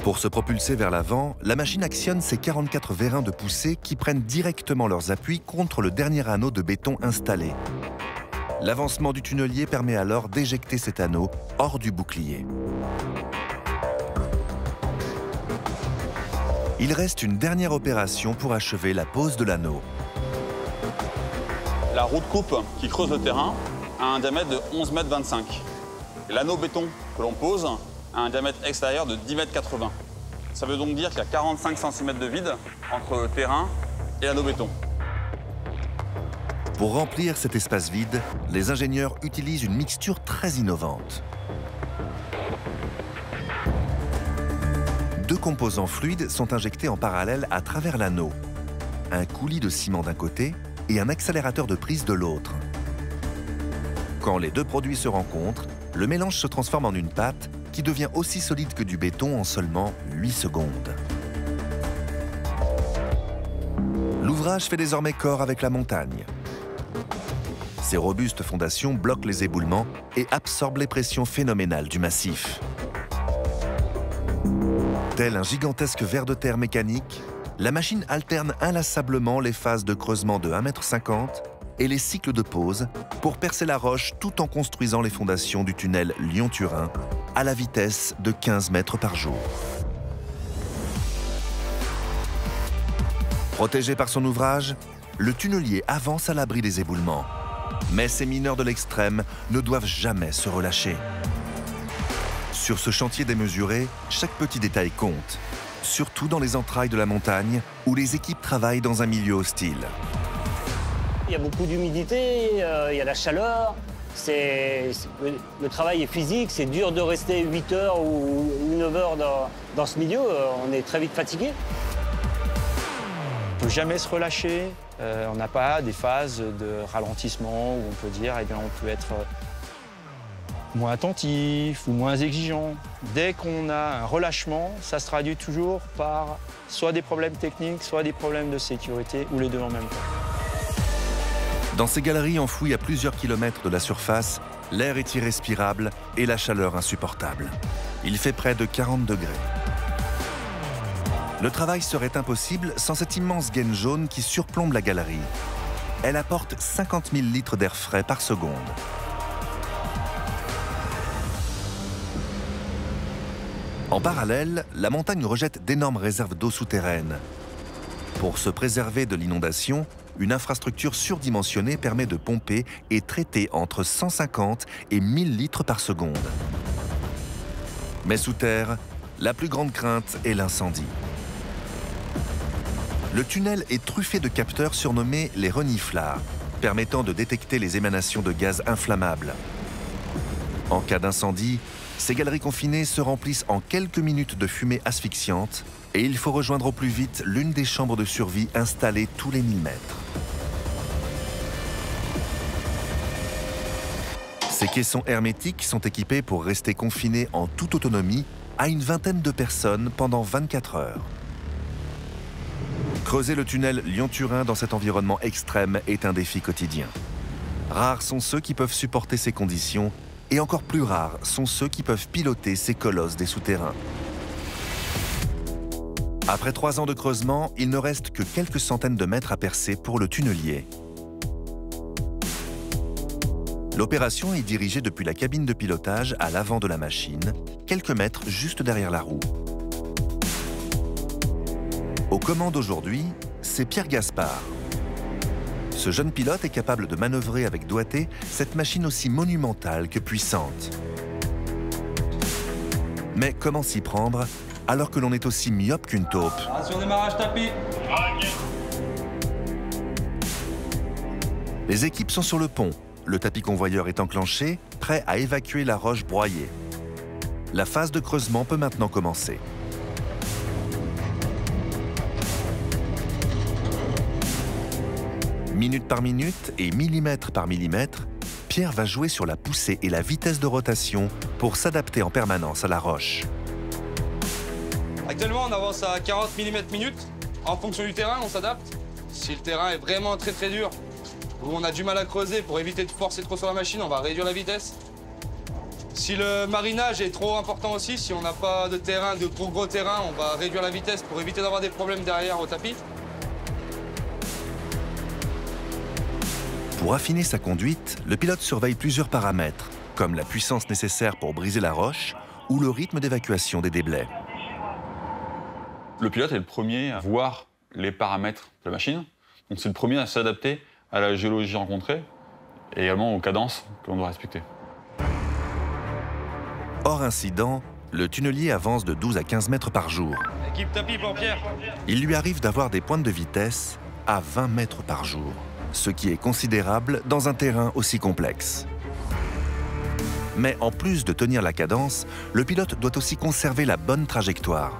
Pour se propulser vers l'avant, la machine actionne ses 44 vérins de poussée qui prennent directement leurs appuis contre le dernier anneau de béton installé. L'avancement du tunnelier permet alors d'éjecter cet anneau hors du bouclier. Il reste une dernière opération pour achever la pose de l'anneau. La roue de coupe qui creuse le terrain a un diamètre de 11,25 m. L'anneau béton que l'on pose a un diamètre extérieur de 10,80 m. Ça veut donc dire qu'il y a 45 cm de vide entre le terrain et l'anneau béton. Pour remplir cet espace vide, les ingénieurs utilisent une mixture très innovante. 2 composants fluides sont injectés en parallèle à travers l'anneau. Un coulis de ciment d'un côté et un accélérateur de prise de l'autre. Quand les 2 produits se rencontrent, le mélange se transforme en une pâte qui devient aussi solide que du béton en seulement 8 secondes. L'ouvrage fait désormais corps avec la montagne. Ces robustes fondations bloquent les éboulements et absorbent les pressions phénoménales du massif. Tel un gigantesque ver de terre mécanique, la machine alterne inlassablement les phases de creusement de 1,50 m et les cycles de pose pour percer la roche tout en construisant les fondations du tunnel Lyon-Turin à la vitesse de 15 mètres par jour. Protégé par son ouvrage, le tunnelier avance à l'abri des éboulements. Mais ces mineurs de l'extrême ne doivent jamais se relâcher. Sur ce chantier démesuré, chaque petit détail compte, surtout dans les entrailles de la montagne où les équipes travaillent dans un milieu hostile. Il y a beaucoup d'humidité, il y a la chaleur, le travail est physique, c'est dur de rester 8 heures ou 9 heures dans ce milieu, on est très vite fatigué. On ne peut jamais se relâcher, on n'a pas des phases de ralentissement où on peut dire, eh bien, on peut être moins attentif ou moins exigeant. Dès qu'on a un relâchement, ça se traduit toujours par soit des problèmes techniques, soit des problèmes de sécurité, ou les deux en même temps. Dans ces galeries enfouies à plusieurs kilomètres de la surface, l'air est irrespirable et la chaleur insupportable. Il fait près de 40 degrés. Le travail serait impossible sans cette immense gaine jaune qui surplombe la galerie. Elle apporte 50 000 litres d'air frais par seconde. En parallèle, la montagne rejette d'énormes réserves d'eau souterraines. Pour se préserver de l'inondation, une infrastructure surdimensionnée permet de pomper et traiter entre 150 et 1000 litres par seconde. Mais sous terre, la plus grande crainte est l'incendie. Le tunnel est truffé de capteurs surnommés les reniflards, permettant de détecter les émanations de gaz inflammables. En cas d'incendie, ces galeries confinées se remplissent en quelques minutes de fumée asphyxiante et il faut rejoindre au plus vite l'une des chambres de survie installées tous les 1000 mètres. Ces caissons hermétiques sont équipés pour rester confinés en toute autonomie à une vingtaine de personnes pendant 24 heures. Creuser le tunnel Lyon-Turin dans cet environnement extrême est un défi quotidien. Rares sont ceux qui peuvent supporter ces conditions et encore plus rares sont ceux qui peuvent piloter ces colosses des souterrains. Après 3 ans de creusement, il ne reste que quelques centaines de mètres à percer pour le tunnelier. L'opération est dirigée depuis la cabine de pilotage à l'avant de la machine, quelques mètres juste derrière la roue. Aux commandes aujourd'hui, c'est Pierre Gaspard. Ce jeune pilote est capable de manœuvrer avec doigté cette machine aussi monumentale que puissante. Mais comment s'y prendre alors que l'on est aussi myope qu'une taupe? Attention, démarrage tapis. Les équipes sont sur le pont. Le tapis convoyeur est enclenché, prêt à évacuer la roche broyée. La phase de creusement peut maintenant commencer. Minute par minute et millimètre par millimètre, Pierre va jouer sur la poussée et la vitesse de rotation pour s'adapter en permanence à la roche. Actuellement, on avance à 40 mm minute. En fonction du terrain, on s'adapte. Si le terrain est vraiment très dur, où on a du mal à creuser pour éviter de forcer trop sur la machine, on va réduire la vitesse. Si le marinage est trop important aussi, si on n'a pas de terrain, de gros terrain, on va réduire la vitesse pour éviter d'avoir des problèmes derrière au tapis. Pour affiner sa conduite, le pilote surveille plusieurs paramètres, comme la puissance nécessaire pour briser la roche ou le rythme d'évacuation des déblais. Le pilote est le premier à voir les paramètres de la machine. Donc c'est le premier à s'adapter à la géologie rencontrée et également aux cadences que l'on doit respecter. Hors incident, le tunnelier avance de 12 à 15 mètres par jour. Équipe tapis pour Pierre. Il lui arrive d'avoir des pointes de vitesse à 20 mètres par jour, ce qui est considérable dans un terrain aussi complexe. Mais en plus de tenir la cadence, le pilote doit aussi conserver la bonne trajectoire.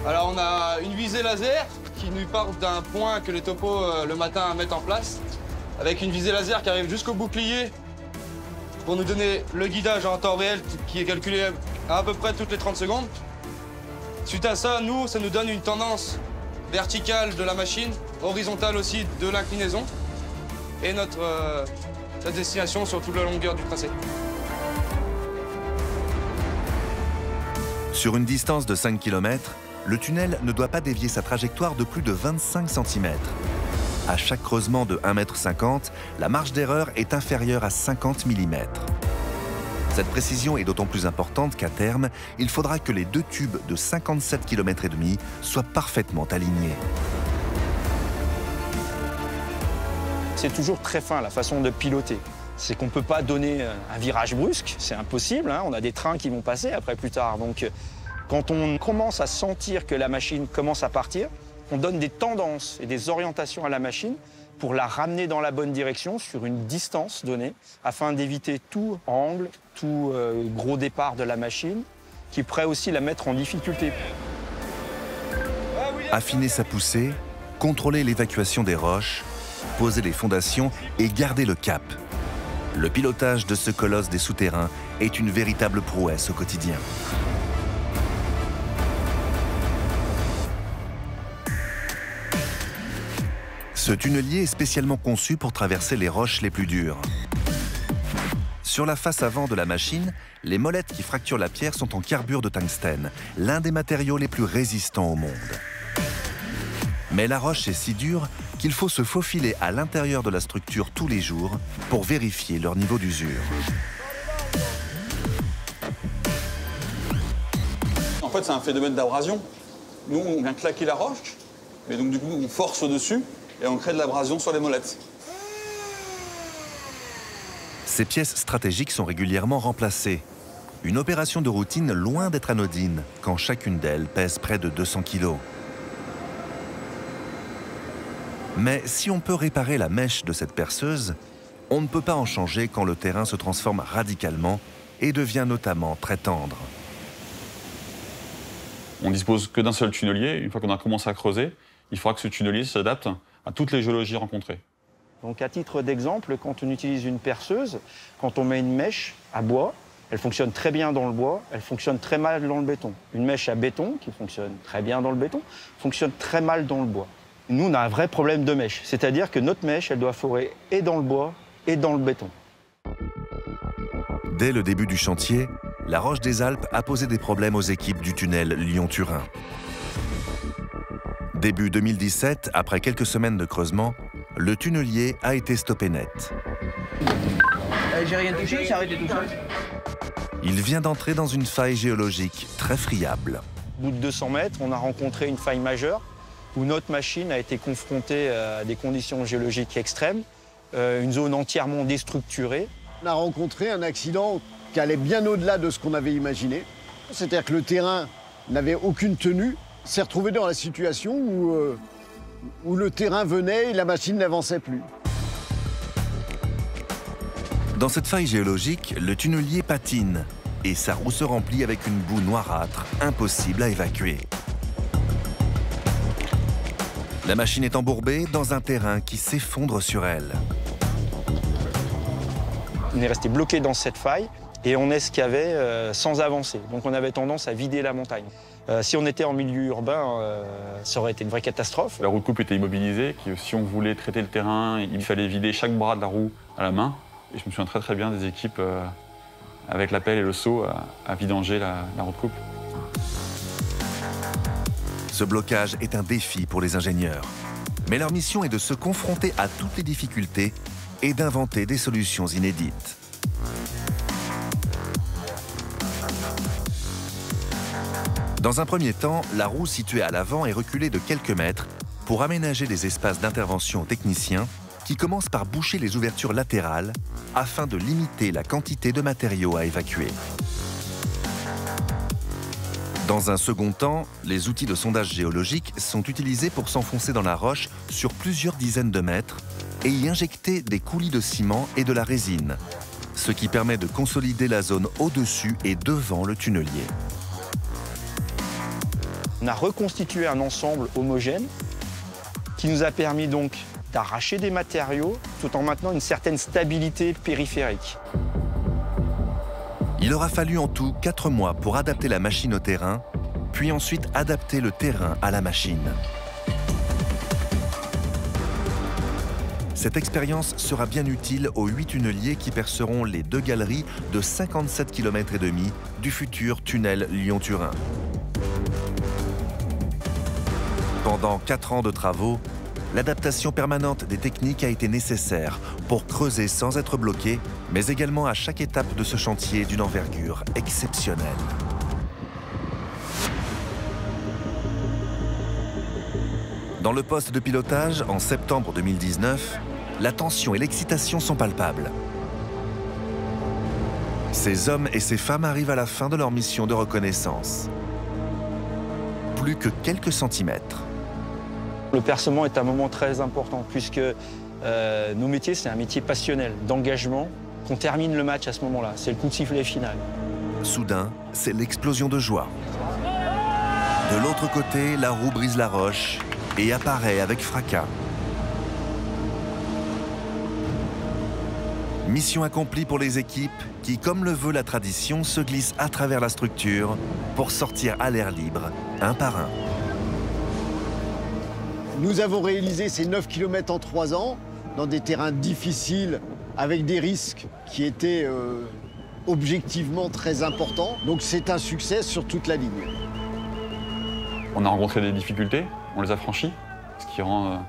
Alors on a une visée laser qui nous part d'un point que les topos le matin mettent en place, avec une visée laser qui arrive jusqu'au bouclier pour nous donner le guidage en temps réel qui est calculé à peu près toutes les 30 secondes. Suite à ça, ça nous donne une tendance verticale de la machine, horizontale aussi de l'inclinaison et notre destination sur toute la longueur du tracé. Sur une distance de 5 km, le tunnel ne doit pas dévier sa trajectoire de plus de 25 cm. À chaque creusement de 1,50 m, la marge d'erreur est inférieure à 50 mm. Cette précision est d'autant plus importante qu'à terme, il faudra que les 2 tubes de 57,5 km soient parfaitement alignés. C'est toujours très fin la façon de piloter. C'est qu'on ne peut pas donner un virage brusque, c'est impossible, hein. On a des trains qui vont passer après plus tard. Donc quand on commence à sentir que la machine commence à partir, on donne des tendances et des orientations à la machine pour la ramener dans la bonne direction sur une distance donnée, afin d'éviter tout angle, tout gros départ de la machine, qui pourrait aussi la mettre en difficulté. Affiner sa poussée, contrôler l'évacuation des roches, poser les fondations et garder le cap. Le pilotage de ce colosse des souterrains est une véritable prouesse au quotidien. Ce tunnelier est spécialement conçu pour traverser les roches les plus dures. Sur la face avant de la machine, les molettes qui fracturent la pierre sont en carbure de tungstène, l'un des matériaux les plus résistants au monde. Mais la roche est si dure qu'il faut se faufiler à l'intérieur de la structure tous les jours pour vérifier leur niveau d'usure. En fait, c'est un phénomène d'abrasion. Nous, on vient claquer la roche, et donc du coup, on force dessus et on crée de l'abrasion sur les molettes. Ces pièces stratégiques sont régulièrement remplacées. Une opération de routine loin d'être anodine, quand chacune d'elles pèse près de 200 kg. Mais si on peut réparer la mèche de cette perceuse, on ne peut pas en changer quand le terrain se transforme radicalement et devient notamment très tendre. On dispose que d'un seul tunnelier. Une fois qu'on a commencé à creuser, il faudra que ce tunnelier s'adapte à toutes les géologies rencontrées. Donc à titre d'exemple, quand on utilise une perceuse, quand on met une mèche à bois, elle fonctionne très bien dans le bois, elle fonctionne très mal dans le béton. Une mèche à béton, qui fonctionne très bien dans le béton, fonctionne très mal dans le bois. Nous, on a un vrai problème de mèche, c'est-à-dire que notre mèche, elle doit forer et dans le bois et dans le béton. Dès le début du chantier, la Roche des Alpes a posé des problèmes aux équipes du tunnel Lyon-Turin. Début 2017, après quelques semaines de creusement, le tunnelier a été stoppé net. J'ai rien touché, j'ai arrêté tout seul. Il vient d'entrer dans une faille géologique très friable. Au bout de 200 mètres, on a rencontré une faille majeure où notre machine a été confrontée à des conditions géologiques extrêmes, une zone entièrement déstructurée. On a rencontré un accident qui allait bien au-delà de ce qu'on avait imaginé. C'est-à-dire que le terrain n'avait aucune tenue, s'est retrouvé dans la situation où le terrain venait et la machine n'avançait plus. Dans cette faille géologique, le tunnelier patine et sa roue se remplit avec une boue noirâtre, impossible à évacuer. La machine est embourbée dans un terrain qui s'effondre sur elle. On est resté bloqué dans cette faille et on escavait sans avancer. Donc on avait tendance à vider la montagne. Si on était en milieu urbain, ça aurait été une vraie catastrophe. La roue de coupe était immobilisée. Si on voulait traiter le terrain, il fallait vider chaque bras de la roue à la main. Et je me souviens très bien des équipes avec la pelle et le seau à vidanger la roue de coupe. Ce blocage est un défi pour les ingénieurs. Mais leur mission est de se confronter à toutes les difficultés et d'inventer des solutions inédites. Dans un premier temps, la roue située à l'avant est reculée de quelques mètres pour aménager des espaces d'intervention aux techniciens qui commencent par boucher les ouvertures latérales afin de limiter la quantité de matériaux à évacuer. Dans un second temps, les outils de sondage géologique sont utilisés pour s'enfoncer dans la roche sur plusieurs dizaines de mètres et y injecter des coulis de ciment et de la résine, ce qui permet de consolider la zone au-dessus et devant le tunnelier. On a reconstitué un ensemble homogène qui nous a permis donc d'arracher des matériaux tout en maintenant une certaine stabilité périphérique. Il aura fallu en tout 4 mois pour adapter la machine au terrain, puis ensuite adapter le terrain à la machine. Cette expérience sera bien utile aux 8 tunneliers qui perceront les 2 galeries de 57,5 km du futur tunnel Lyon-Turin. Pendant 4 ans de travaux, l'adaptation permanente des techniques a été nécessaire pour creuser sans être bloqué, mais également à chaque étape de ce chantier d'une envergure exceptionnelle. Dans le poste de pilotage, en septembre 2019, la tension et l'excitation sont palpables. Ces hommes et ces femmes arrivent à la fin de leur mission de reconnaissance. Plus que quelques centimètres. Le percement est un moment très important puisque nos métiers, c'est un métier passionnel, d'engagement, qu'on termine le match à ce moment-là. C'est le coup de sifflet final. Soudain, c'est l'explosion de joie. De l'autre côté, la roue brise la roche et apparaît avec fracas. Mission accomplie pour les équipes qui, comme le veut la tradition, se glissent à travers la structure pour sortir à l'air libre, un par un. Nous avons réalisé ces 9 km en 3 ans, dans des terrains difficiles, avec des risques qui étaient objectivement très importants. Donc c'est un succès sur toute la ligne. On a rencontré des difficultés, on les a franchies. ce qui rend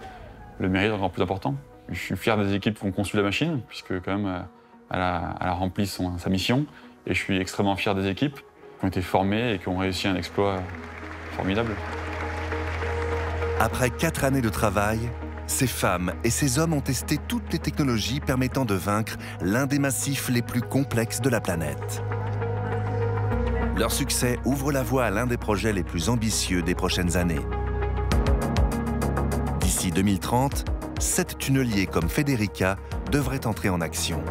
le mérite encore plus important. Je suis fier des équipes qui ont conçu la machine, puisque quand même elle a rempli sa mission. Et je suis extrêmement fier des équipes qui ont été formées et qui ont réussi un exploit formidable. Après 4 années de travail, ces femmes et ces hommes ont testé toutes les technologies permettant de vaincre l'un des massifs les plus complexes de la planète. Leur succès ouvre la voie à l'un des projets les plus ambitieux des prochaines années. D'ici 2030, 7 tunneliers comme Federica devraient entrer en action.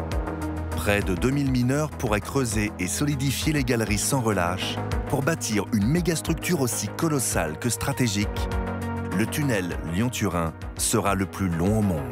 Près de 2000 mineurs pourraient creuser et solidifier les galeries sans relâche pour bâtir une mégastructure aussi colossale que stratégique. Le tunnel Lyon-Turin sera le plus long au monde.